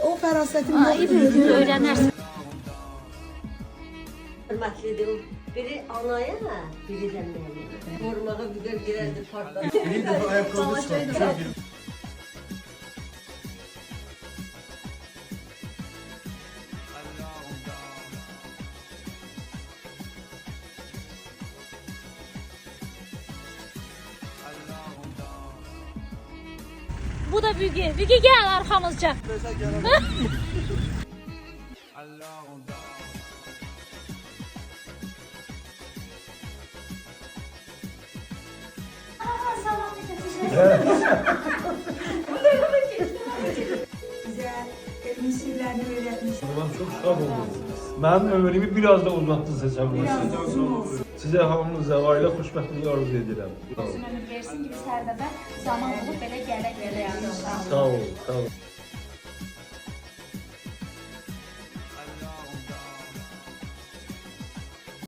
O fərasətim Aa, İbrahim öyrənərsən. Hörmətlidir. Biri anaya, biri də mənə. Vurmağa güzel girərdi partlar. Bir defa ayakkabı çıkartmış. Bu da Büge. Büge gel arkamızca. Bizə elmin sirlərini öyrətmiş. Ben çok şad oldum. Benim ömrümü biraz da uzattınız hesablarsınız. Size hamınıza aile xoşbəxtliyi arzu edirəm. Ömür versin ki biz hər dəfə zaman olub belə gələ-gələ. Sağ olun, sağ olun.